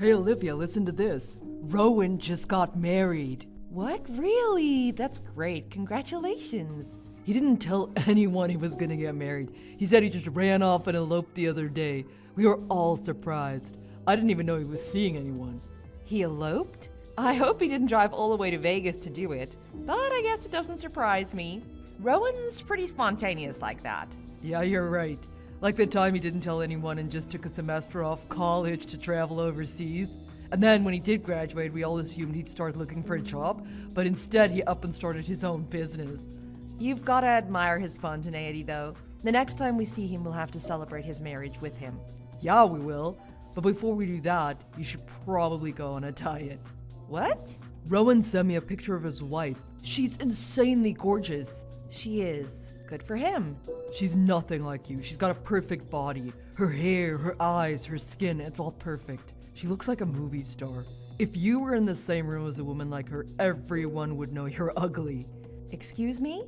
Hey Olivia, listen to this. Rowan just got married. What? Really? That's great. Congratulations. He didn't tell anyone he was gonna get married. He said he just ran off and eloped the other day. We were all surprised. I didn't even know he was seeing anyone. He eloped? I hope he didn't drive all the way to Vegas to do it. But I guess it doesn't surprise me. Rowan's pretty spontaneous like that. Yeah, you're right. Like the time he didn't tell anyone and just took a semester off college to travel overseas. And then when he did graduate, we all assumed he'd start looking for a job, but instead he up and started his own business. You've got to admire his spontaneity, though. The next time we see him, we'll have to celebrate his marriage with him. Yeah, we will. But before we do that, you should probably go on a diet. What? Rowan sent me a picture of his wife. She's insanely gorgeous. She is. Good for him. She's nothing like you. She's got a perfect body. Her hair, her eyes, her skin, it's all perfect. She looks like a movie star. If you were in the same room as a woman like her, everyone would know you're ugly. Excuse me?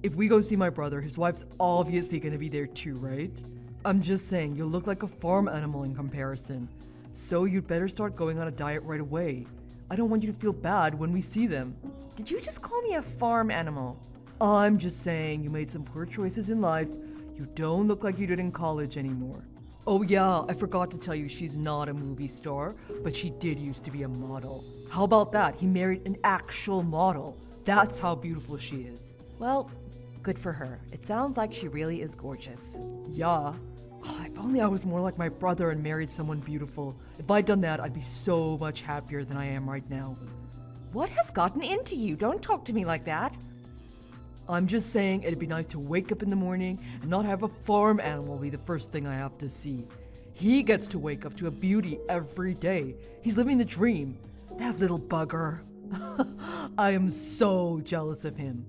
If we go see my brother, his wife's obviously gonna be there too, right? I'm just saying, you look like a farm animal in comparison. So you'd better start going on a diet right away. I don't want you to feel bad when we see them. Did you just call me a farm animal? I'm just saying, you made some poor choices in life. You don't look like you did in college anymore. Oh yeah, I forgot to tell you she's not a movie star, but she did used to be a model. How about that? He married an actual model. That's how beautiful she is. Well, good for her. It sounds like she really is gorgeous. Yeah. Oh, if only I was more like my brother and married someone beautiful. If I'd done that, I'd be so much happier than I am right now. What has gotten into you? Don't talk to me like that. I'm just saying it'd be nice to wake up in the morning and not have a farm animal be the first thing I have to see. He gets to wake up to a beauty every day. He's living the dream. That little bugger. I am so jealous of him.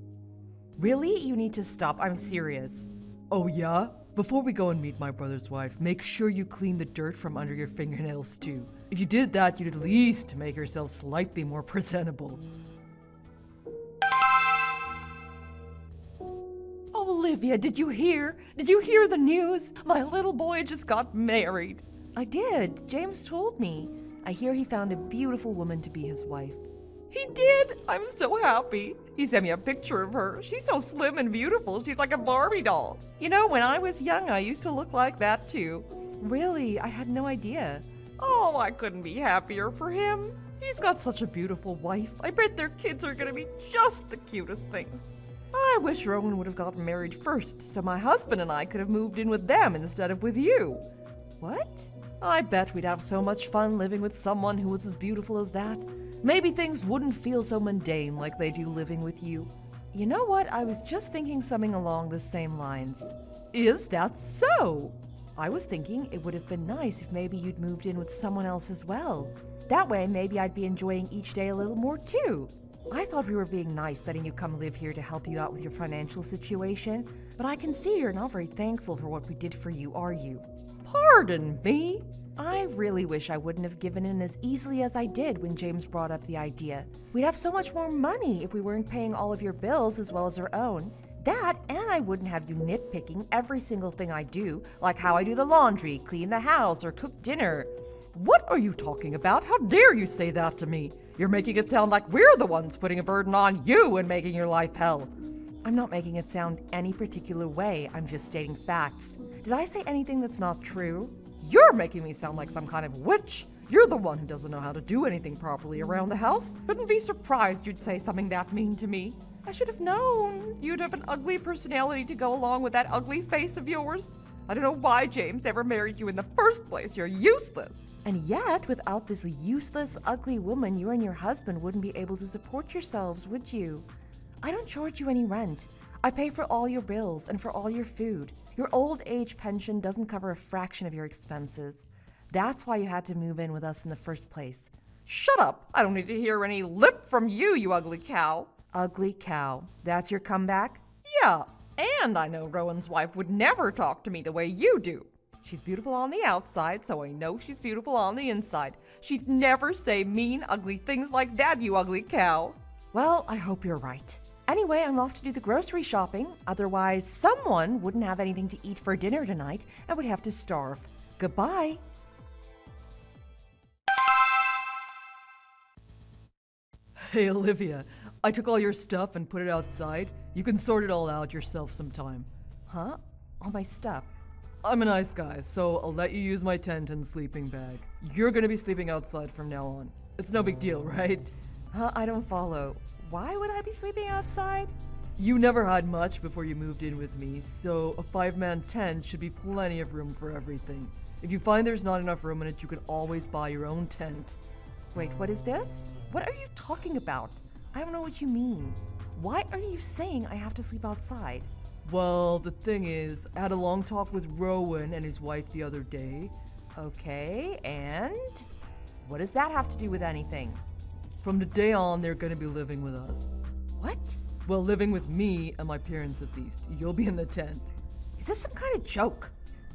Really? You need to stop. I'm serious. Oh yeah? Before we go and meet my brother's wife, make sure you clean the dirt from under your fingernails too. If you did that, you'd at least make yourself slightly more presentable. Olivia, did you hear? Did you hear the news? My little boy just got married. I did. James told me. I hear he found a beautiful woman to be his wife. He did? I'm so happy. He sent me a picture of her. She's so slim and beautiful. She's like a Barbie doll. You know, when I was young, I used to look like that too. Really? I had no idea. Oh, I couldn't be happier for him. He's got such a beautiful wife. I bet their kids are gonna be just the cutest things. I wish Rowan would have gotten married first, so my husband and I could have moved in with them instead of with you. What? I bet we'd have so much fun living with someone who was as beautiful as that. Maybe things wouldn't feel so mundane like they do living with you. You know what? I was just thinking something along the same lines. Is that so? I was thinking it would have been nice if maybe you'd moved in with someone else as well. That way, maybe I'd be enjoying each day a little more too. I thought we were being nice letting you come live here to help you out with your financial situation, but I can see you're not very thankful for what we did for you, are you? Pardon me? I really wish I wouldn't have given in as easily as I did when James brought up the idea. We'd have so much more money if we weren't paying all of your bills as well as our own. That, and I wouldn't have you nitpicking every single thing I do, like how I do the laundry, clean the house, or cook dinner. What are you talking about? How dare you say that to me? You're making it sound like we're the ones putting a burden on you and making your life hell. I'm not making it sound any particular way. I'm just stating facts. Did I say anything that's not true? You're making me sound like some kind of witch. You're the one who doesn't know how to do anything properly around the house. Couldn't be surprised you'd say something that mean to me. I should have known. You'd have an ugly personality to go along with that ugly face of yours. I don't know why James ever married you in the first place. You're useless. And yet, without this useless, ugly woman, you and your husband wouldn't be able to support yourselves, would you? I don't charge you any rent. I pay for all your bills and for all your food. Your old age pension doesn't cover a fraction of your expenses. That's why you had to move in with us in the first place. Shut up! I don't need to hear any lip from you, you ugly cow. Ugly cow. That's your comeback? Yeah, and I know Rowan's wife would never talk to me the way you do. She's beautiful on the outside, so I know she's beautiful on the inside. She'd never say mean, ugly things like that, you ugly cow. Well, I hope you're right. Anyway, I'm off to do the grocery shopping. Otherwise, someone wouldn't have anything to eat for dinner tonight and would have to starve. Goodbye. Hey, Olivia, I took all your stuff and put it outside. You can sort it all out yourself sometime. Huh? All my stuff. I'm a nice guy, so I'll let you use my tent and sleeping bag. You're gonna be sleeping outside from now on. It's no big deal, right? Huh? I don't follow. Why would I be sleeping outside? You never had much before you moved in with me, so a 5-man tent should be plenty of room for everything. If you find there's not enough room in it, you can always buy your own tent. Wait, what is this? What are you talking about? I don't know what you mean. Why are you saying I have to sleep outside? Well, the thing is, I had a long talk with Rowan and his wife the other day. Okay, and? What does that have to do with anything? From the day on, they're gonna be living with us. What? Well, living with me and my parents at least. You'll be in the tent. Is this some kind of joke?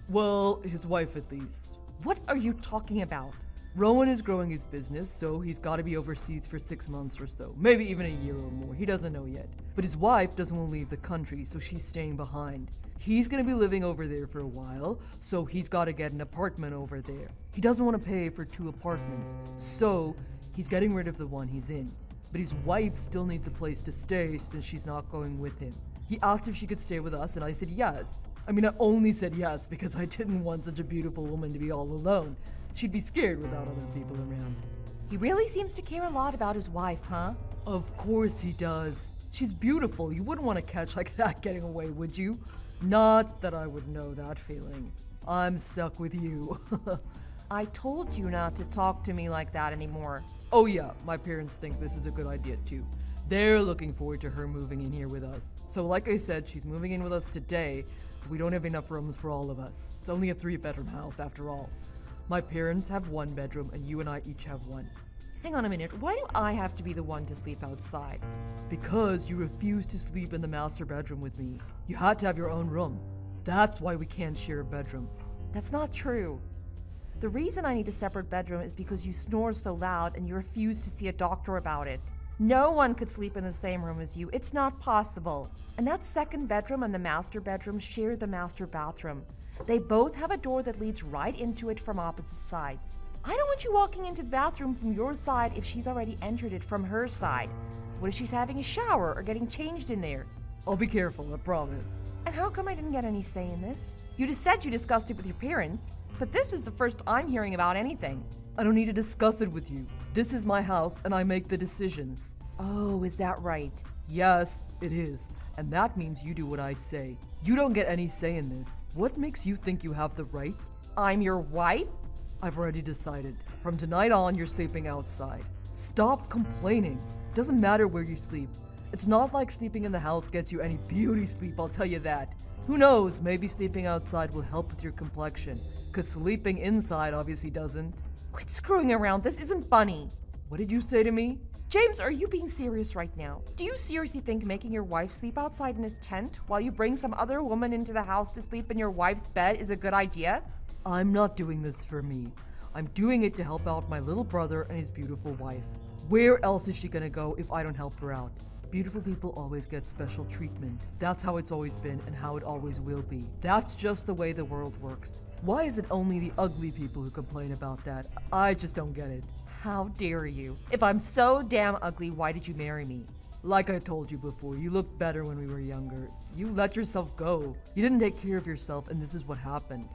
Well, his wife at least. What are you talking about? Rowan is growing his business, so he's got to be overseas for 6 months or so, maybe even a year or more. He doesn't know yet. But his wife doesn't want to leave the country, so she's staying behind. He's going to be living over there for a while, so he's got to get an apartment over there. He doesn't want to pay for 2 apartments, so he's getting rid of the one he's in. But his wife still needs a place to stay since she's not going with him. He asked if she could stay with us, and I said yes. I mean, I only said yes because I didn't want such a beautiful woman to be all alone. She'd be scared without other people around. He really seems to care a lot about his wife, huh? Of course he does. She's beautiful. You wouldn't want to catch like that getting away, would you? Not that I would know that feeling. I'm stuck with you. I told you not to talk to me like that anymore. Oh yeah, my parents think this is a good idea too. They're looking forward to her moving in here with us. So like I said, she's moving in with us today. We don't have enough rooms for all of us. It's only a 3-bedroom house after all. My parents have 1 bedroom and you and I each have 1. Hang on a minute, why do I have to be the one to sleep outside? Because you refused to sleep in the master bedroom with me. You had to have your own room. That's why we can't share a bedroom. That's not true. The reason I need a separate bedroom is because you snore so loud and you refuse to see a doctor about it. No one could sleep in the same room as you. It's not possible. And that 2nd bedroom and the master bedroom share the master bathroom. They both have a door that leads right into it from opposite sides. I don't want you walking into the bathroom from your side if she's already entered it from her side. What if she's having a shower or getting changed in there? I'll be careful, I promise. And how come I didn't get any say in this? You just said you discussed it with your parents, but this is the first I'm hearing about anything. I don't need to discuss it with you. This is my house and I make the decisions. Oh, is that right? Yes, it is. And that means you do what I say. You don't get any say in this. What makes you think you have the right? I'm your wife? I've already decided. From tonight on, you're sleeping outside. Stop complaining. Doesn't matter where you sleep. It's not like sleeping in the house gets you any beauty sleep, I'll tell you that. Who knows, maybe sleeping outside will help with your complexion. Cause sleeping inside obviously doesn't. Quit screwing around, this isn't funny. What did you say to me? James, are you being serious right now? Do you seriously think making your wife sleep outside in a tent while you bring some other woman into the house to sleep in your wife's bed is a good idea? I'm not doing this for me. I'm doing it to help out my little brother and his beautiful wife. Where else is she gonna go if I don't help her out? Beautiful people always get special treatment. That's how it's always been and how it always will be. That's just the way the world works. Why is it only the ugly people who complain about that? I just don't get it. How dare you? If I'm so damn ugly, why did you marry me? Like I told you before, you looked better when we were younger. You let yourself go. You didn't take care of yourself and this is what happened.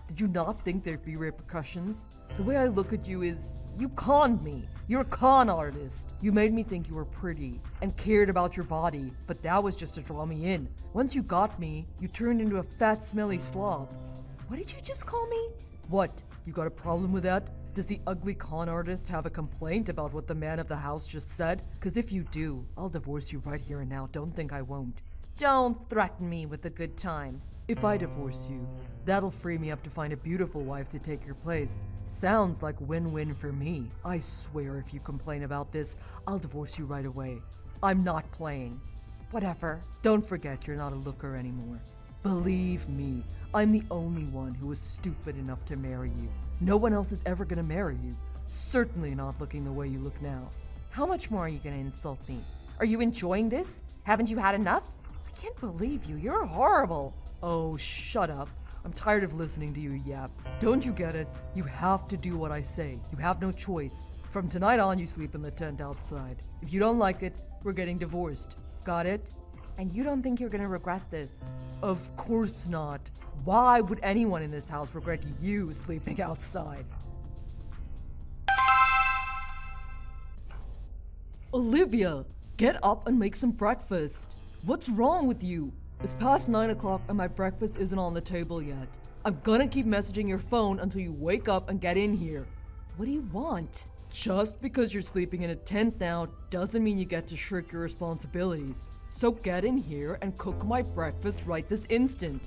Did you not think there'd be repercussions? The way I look at you is, you conned me. You're a con artist. You made me think you were pretty and cared about your body, but that was just to draw me in. Once you got me, you turned into a fat, smelly slob. What did you just call me? What? You got a problem with that? Does the ugly con artist have a complaint about what the man of the house just said? Cause if you do, I'll divorce you right here and now. Don't think I won't. Don't threaten me with a good time. If I divorce you, that'll free me up to find a beautiful wife to take your place. Sounds like win-win for me. I swear if you complain about this, I'll divorce you right away. I'm not playing. Whatever. Don't forget you're not a looker anymore. Believe me, I'm the only one who was stupid enough to marry you. No one else is ever gonna marry you. Certainly not looking the way you look now. How much more are you gonna insult me? Are you enjoying this? Haven't you had enough? I can't believe you. You're horrible. Oh, shut up. I'm tired of listening to you yap. Don't you get it? You have to do what I say. You have no choice. From tonight on, you sleep in the tent outside. If you don't like it, we're getting divorced. Got it? And you don't think you're gonna regret this? Of course not. Why would anyone in this house regret you sleeping outside? Olivia, get up and make some breakfast. What's wrong with you? It's past 9 o'clock and my breakfast isn't on the table yet. I'm gonna keep messaging your phone until you wake up and get in here. What do you want? Just because you're sleeping in a tent now doesn't mean you get to shirk your responsibilities. So get in here and cook my breakfast right this instant.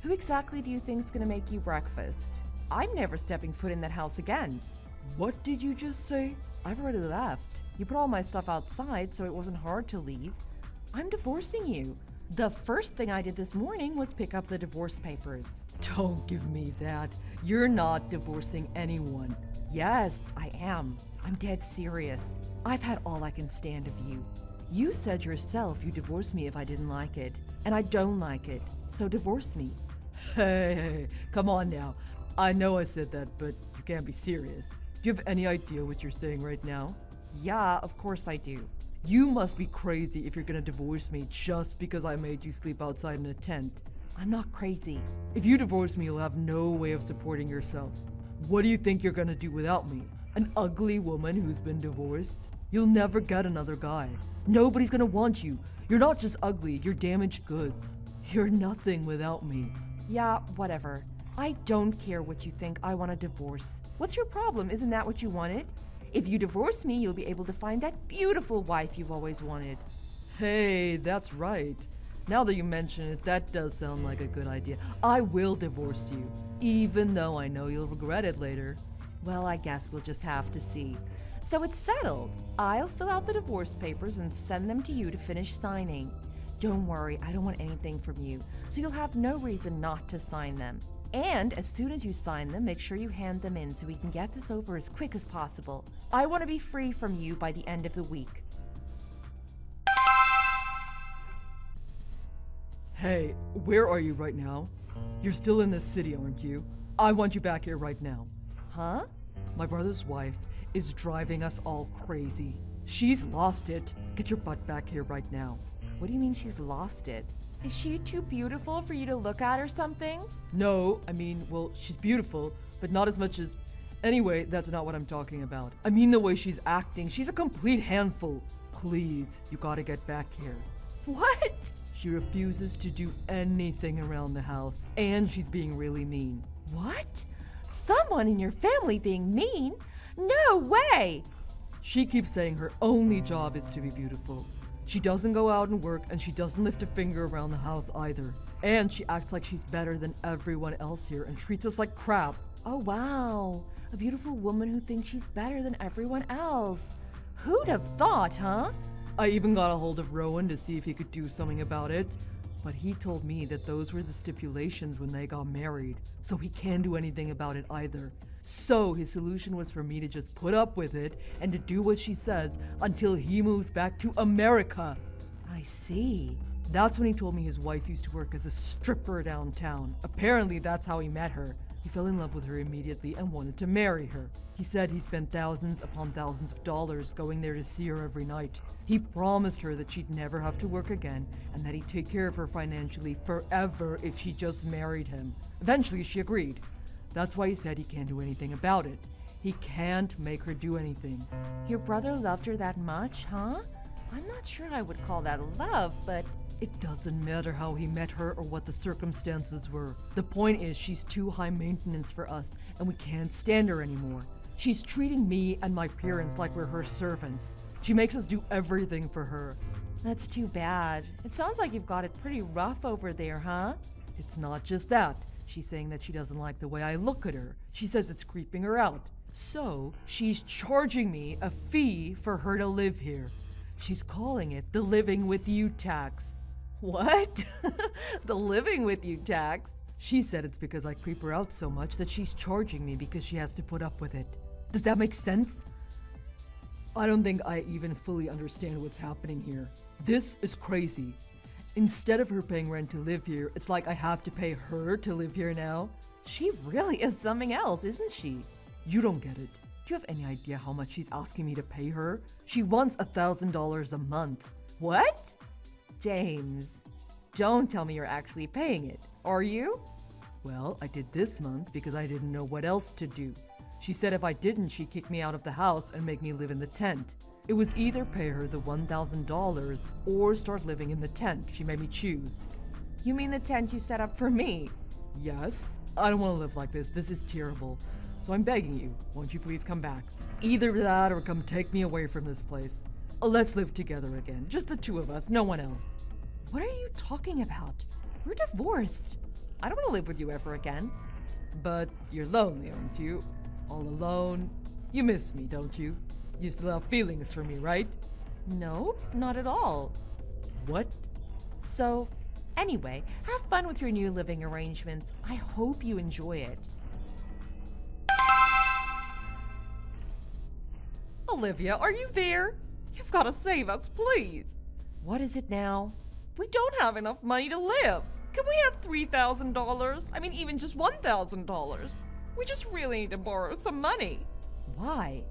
Who exactly do you think's gonna make you breakfast? I'm never stepping foot in that house again. What did you just say? I've already left. You put all my stuff outside, so it wasn't hard to leave. I'm divorcing you. The first thing I did this morning was pick up the divorce papers. Don't give me that. You're not divorcing anyone. Yes, I am. I'm dead serious. I've had all I can stand of you. You said yourself you'd divorce me if I didn't like it, and I don't like it, so divorce me. Hey, come on now. I know I said that, but you can't be serious. Do you have any idea what you're saying right now? Yeah, of course I do. You must be crazy if you're gonna divorce me just because I made you sleep outside in a tent. I'm not crazy. If you divorce me, you'll have no way of supporting yourself. What do you think you're gonna do without me? An ugly woman who's been divorced? You'll never get another guy. Nobody's gonna want you. You're not just ugly, you're damaged goods. You're nothing without me. Yeah, whatever. I don't care what you think. I want a divorce. What's your problem? Isn't that what you wanted? If you divorce me, you'll be able to find that beautiful wife you've always wanted. Hey, that's right. Now that you mention it, that does sound like a good idea. I will divorce you, even though I know you'll regret it later. Well, I guess we'll just have to see. So it's settled. I'll fill out the divorce papers and send them to you to finish signing. Don't worry, I don't want anything from you, so you'll have no reason not to sign them. And as soon as you sign them, make sure you hand them in so we can get this over as quick as possible. I want to be free from you by the end of the week. Hey, where are you right now? You're still in this city, aren't you? I want you back here right now. Huh? My brother's wife is driving us all crazy. She's lost it. Get your butt back here right now. What do you mean she's lost it? Is she too beautiful for you to look at or something? No, I mean, well, she's beautiful, but not as much as... Anyway, that's not what I'm talking about. I mean the way she's acting. She's a complete handful. Please, you gotta get back here. What? She refuses to do anything around the house, and she's being really mean. What? Someone in your family being mean? No way! She keeps saying her only job is to be beautiful. She doesn't go out and work, and she doesn't lift a finger around the house either. And she acts like she's better than everyone else here and treats us like crap. Oh wow, a beautiful woman who thinks she's better than everyone else. Who'd have thought, huh? I even got a hold of Rowan to see if he could do something about it. But he told me that those were the stipulations when they got married, so he can't do anything about it either. So his solution was for me to just put up with it and to do what she says until he moves back to America. I see. That's when he told me his wife used to work as a stripper downtown. Apparently that's how he met her. He fell in love with her immediately and wanted to marry her. He said he spent thousands upon thousands of dollars going there to see her every night. He promised her that she'd never have to work again and that he'd take care of her financially forever if she just married him. Eventually she agreed. That's why he said he can't do anything about it. He can't make her do anything. Your brother loved her that much, huh? I'm not sure I would call that love, but... It doesn't matter how he met her or what the circumstances were. The point is she's too high maintenance for us and we can't stand her anymore. She's treating me and my parents like we're her servants. She makes us do everything for her. That's too bad. It sounds like you've got it pretty rough over there, huh? It's not just that. She's saying that she doesn't like the way I look at her. She says it's creeping her out. So she's charging me a fee for her to live here. She's calling it the living with you tax. What? The living with you tax? She said it's because I creep her out so much that she's charging me because she has to put up with it. Does that make sense? I don't think I even fully understand what's happening here. This is crazy. Instead of her paying rent to live here, it's like I have to pay her to live here now. She really is something else, isn't she? You don't get it. Do you have any idea how much she's asking me to pay her? She wants $1,000 a month. What? James, don't tell me you're actually paying it, are you? Well, I did this month because I didn't know what else to do. She said if I didn't, she'd kick me out of the house and make me live in the tent. It was either pay her the $1,000 or start living in the tent. She made me choose. You mean the tent you set up for me? Yes, I don't want to live like this. This is terrible. So I'm begging you, won't you please come back? Either that or come take me away from this place. Let's live together again. Just the two of us, no one else. What are you talking about? We're divorced. I don't want to live with you ever again. But you're lonely, aren't you? All alone. You miss me, don't you? You still have feelings for me, right? No, not at all. What? So, anyway, have fun with your new living arrangements. I hope you enjoy it. Olivia, are you there? You've got to save us, please. What is it now? We don't have enough money to live. Can we have $3,000? I mean, even just $1,000. We just really need to borrow some money. Why?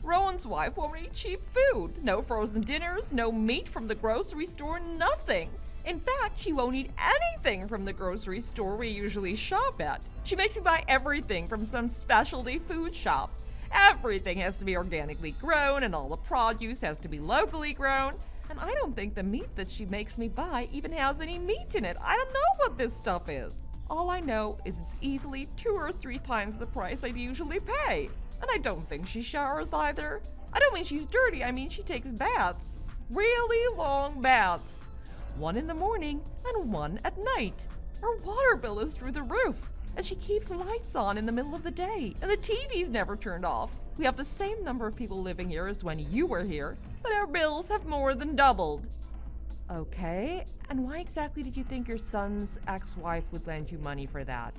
Rowan's wife won't eat cheap food. No frozen dinners, no meat from the grocery store, nothing. In fact, she won't eat anything from the grocery store we usually shop at. She makes me buy everything from some specialty food shop. Everything has to be organically grown and all the produce has to be locally grown. And I don't think the meat that she makes me buy even has any meat in it. I don't know what this stuff is. All I know is it's easily 2 or 3 times the price I'd usually pay. And I don't think she showers either. I don't mean she's dirty, I mean she takes baths. Really long baths. 1 in the morning and 1 at night. Her water bill is through the roof. And she keeps lights on in the middle of the day. And the TV's never turned off. We have the same number of people living here as when you were here, but our bills have more than doubled. Okay, and why exactly did you think your son's ex-wife would lend you money for that?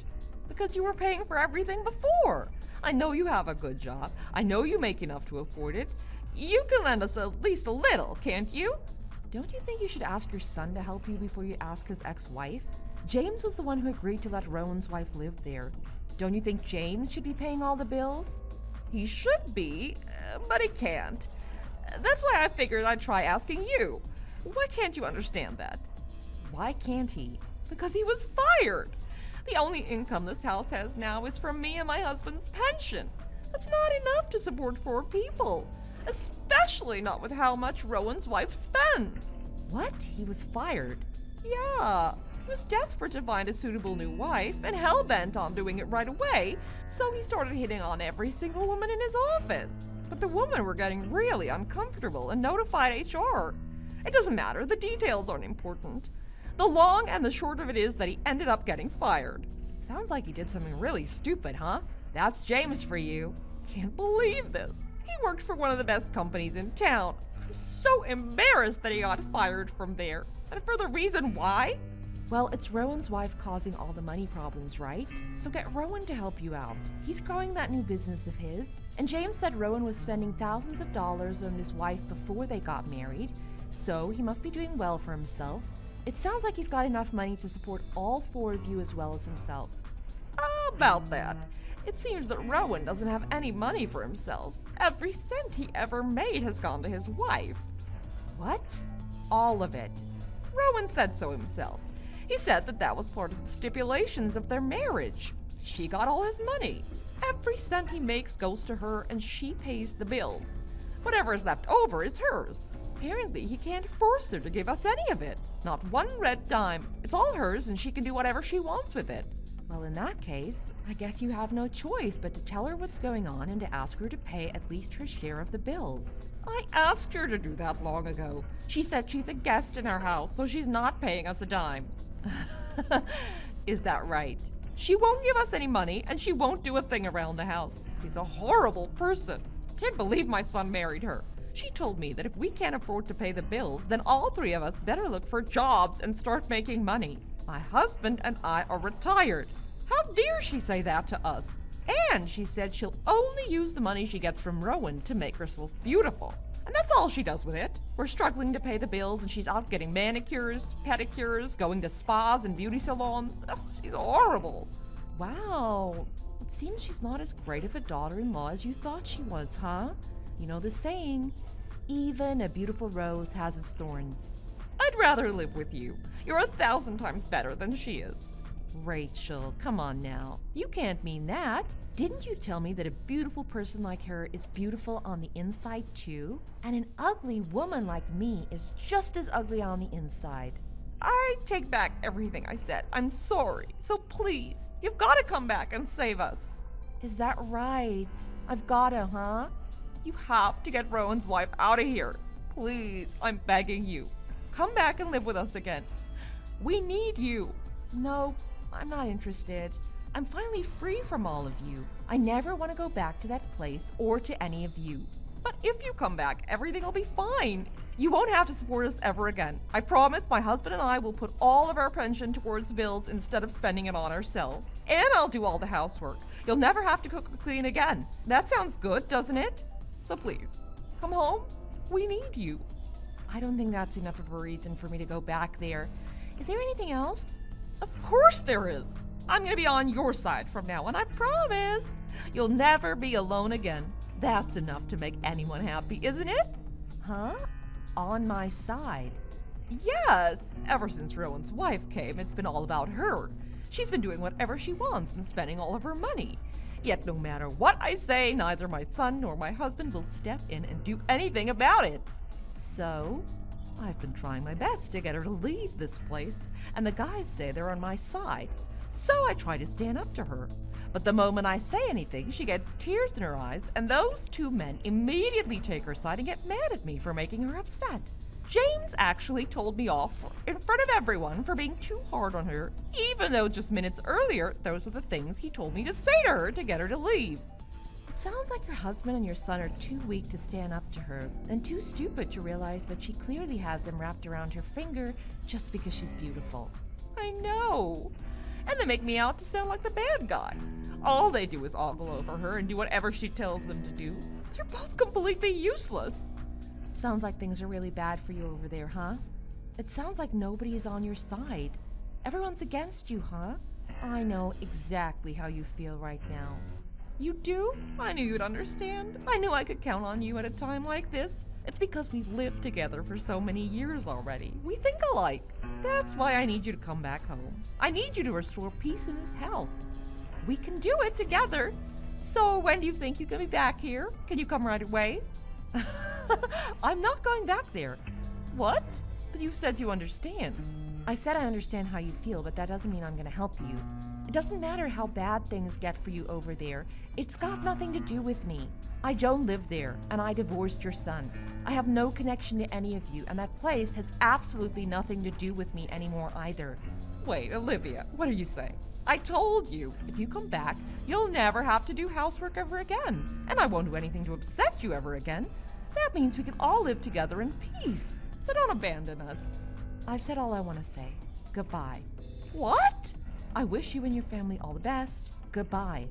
Because you were paying for everything before. I know you have a good job. I know you make enough to afford it. You can lend us at least a little, can't you? Don't you think you should ask your son to help you before you ask his ex-wife? James was the one who agreed to let Rowan's wife live there. Don't you think James should be paying all the bills? He should be, but he can't. That's why I figured I'd try asking you. Why can't you understand that? Why can't he? Because he was fired. The only income this house has now is from me and my husband's pension. That's not enough to support 4 people, especially not with how much Rowan's wife spends. What? He was fired? Yeah. He was desperate to find a suitable new wife and hell-bent on doing it right away, so he started hitting on every single woman in his office. But the women were getting really uncomfortable and notified HR. It doesn't matter, the details aren't important. The long and the short of it is that he ended up getting fired. Sounds like he did something really stupid, huh? That's James for you. Can't believe this. He worked for one of the best companies in town. I'm so embarrassed that he got fired from there. And for the reason why? Well, it's Rowan's wife causing all the money problems, right? So get Rowan to help you out. He's growing that new business of his. And James said Rowan was spending thousands of dollars on his wife before they got married, so he must be doing well for himself. It sounds like he's got enough money to support all 4 of you as well as himself. How about that? It seems that Rowan doesn't have any money for himself. Every cent he ever made has gone to his wife. What? All of it. Rowan said so himself. He said that that was part of the stipulations of their marriage. She got all his money. Every cent he makes goes to her and she pays the bills. Whatever is left over is hers. Apparently, he can't force her to give us any of it. Not 1 red dime. It's all hers and she can do whatever she wants with it. Well, in that case, I guess you have no choice but to tell her what's going on and to ask her to pay at least her share of the bills. I asked her to do that long ago. She said she's a guest in our house, so she's not paying us a dime. Is that right? She won't give us any money and she won't do a thing around the house. She's a horrible person. Can't believe my son married her. She told me that if we can't afford to pay the bills, then all 3 of us better look for jobs and start making money. My husband and I are retired. How dare she say that to us? And she said she'll only use the money she gets from Rowan to make herself beautiful. And that's all she does with it. We're struggling to pay the bills and she's out getting manicures, pedicures, going to spas and beauty salons. Oh, she's horrible. Wow. It Seems she's not as great of a daughter-in-law as you thought she was, huh? You know the saying, even a beautiful rose has its thorns. I'd rather live with you. You're 1,000 times better than she is. Rachel, come on now. You can't mean that. Didn't you tell me that a beautiful person like her is beautiful on the inside too? And an ugly woman like me is just as ugly on the inside. I take back everything I said. I'm sorry. So please, you've got to come back and save us. Is that right? I've gotta, huh? You have to get Rowan's wife out of here. Please, I'm begging you. Come back and live with us again. We need you. No, I'm not interested. I'm finally free from all of you. I never want to go back to that place or to any of you. But if you come back, everything will be fine. You won't have to support us ever again. I promise my husband and I will put all of our pension towards bills instead of spending it on ourselves. And I'll do all the housework. You'll never have to cook or clean again. That sounds good, doesn't it? So please, come home. We need you. I don't think that's enough of a reason for me to go back there. Is there anything else? Of course there is. I'm going to be on your side from now on, I promise. You'll never be alone again. That's enough to make anyone happy, isn't it? Huh? On my side? Yes. Ever since Rowan's wife came, it's been all about her. She's been doing whatever she wants and spending all of her money. Yet no matter what I say, neither my son nor my husband will step in and do anything about it. So? I've been trying my best to get her to leave this place, and the guys say they're on my side. So I try to stand up to her. But the moment I say anything, she gets tears in her eyes, and those two men immediately take her side and get mad at me for making her upset. James actually told me off in front of everyone for being too hard on her, even though just minutes earlier, those are the things he told me to say to her to get her to leave. It sounds like your husband and your son are too weak to stand up to her, and too stupid to realize that she clearly has them wrapped around her finger just because she's beautiful. I know. And they make me out to sound like the bad guy. All they do is ogle over her and do whatever she tells them to do. They're both completely useless. It sounds like things are really bad for you over there, huh? It sounds like nobody is on your side. Everyone's against you, huh? I know exactly how you feel right now. You do? I knew you'd understand. I knew I could count on you at a time like this. It's because we've lived together for so many years already. We think alike. That's why I need you to come back home. I need you to restore peace in this house. We can do it together. So when do you think you can be back here? Can you come right away? I'm not going back there. What? But you said you understand. I said I understand how you feel, but that doesn't mean I'm going to help you. It doesn't matter how bad things get for you over there. It's got nothing to do with me. I don't live there, and I divorced your son. I have no connection to any of you, and that place has absolutely nothing to do with me anymore either. Wait, Olivia, what are you saying? I told you, if you come back, you'll never have to do housework ever again. And I won't do anything to upset you ever again. That means we can all live together in peace. So don't abandon us. I've said all I want to say. Goodbye. What? I wish you and your family all the best. Goodbye.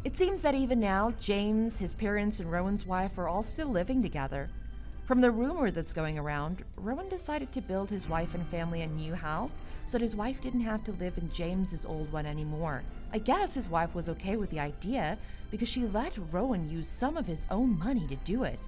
It seems that even now, James, his parents, and Rowan's wife are all still living together. From the rumor that's going around, Rowan decided to build his wife and family a new house so that his wife didn't have to live in James's old one anymore. I guess his wife was okay with the idea because she let Rowan use some of his own money to do it.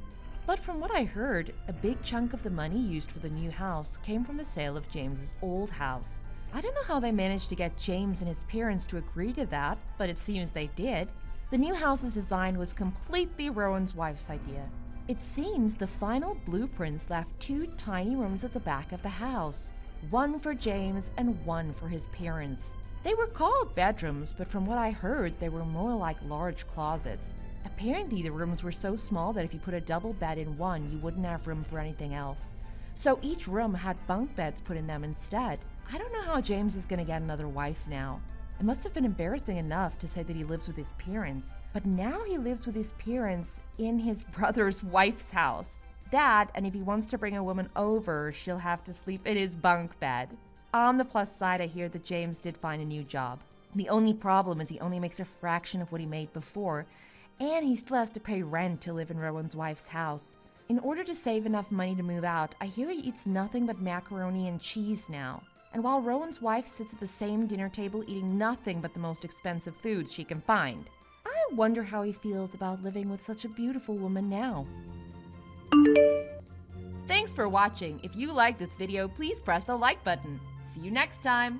But from what I heard, a big chunk of the money used for the new house came from the sale of James's old house. I don't know how they managed to get James and his parents to agree to that, but it seems they did. The new house's design was completely Rowan's wife's idea. It seems the final blueprints left 2 tiny rooms at the back of the house, one for James and one for his parents. They were called bedrooms, but from what I heard, they were more like large closets. Apparently, the rooms were so small that if you put a double bed in one, you wouldn't have room for anything else. So each room had bunk beds put in them instead. I don't know how James is going to get another wife now. It must have been embarrassing enough to say that he lives with his parents, but now he lives with his parents in his brother's wife's house. That, and if he wants to bring a woman over, she'll have to sleep in his bunk bed. On the plus side, I hear that James did find a new job. The only problem is he only makes a fraction of what he made before, and he still has to pay rent to live in Rowan's wife's house. In order to save enough money to move out, I hear he eats nothing but macaroni and cheese now. And while Rowan's wife sits at the same dinner table eating nothing but the most expensive foods she can find. I wonder how he feels about living with such a beautiful woman now. Thanks for watching. If you like this video, please press the like button. See you next time.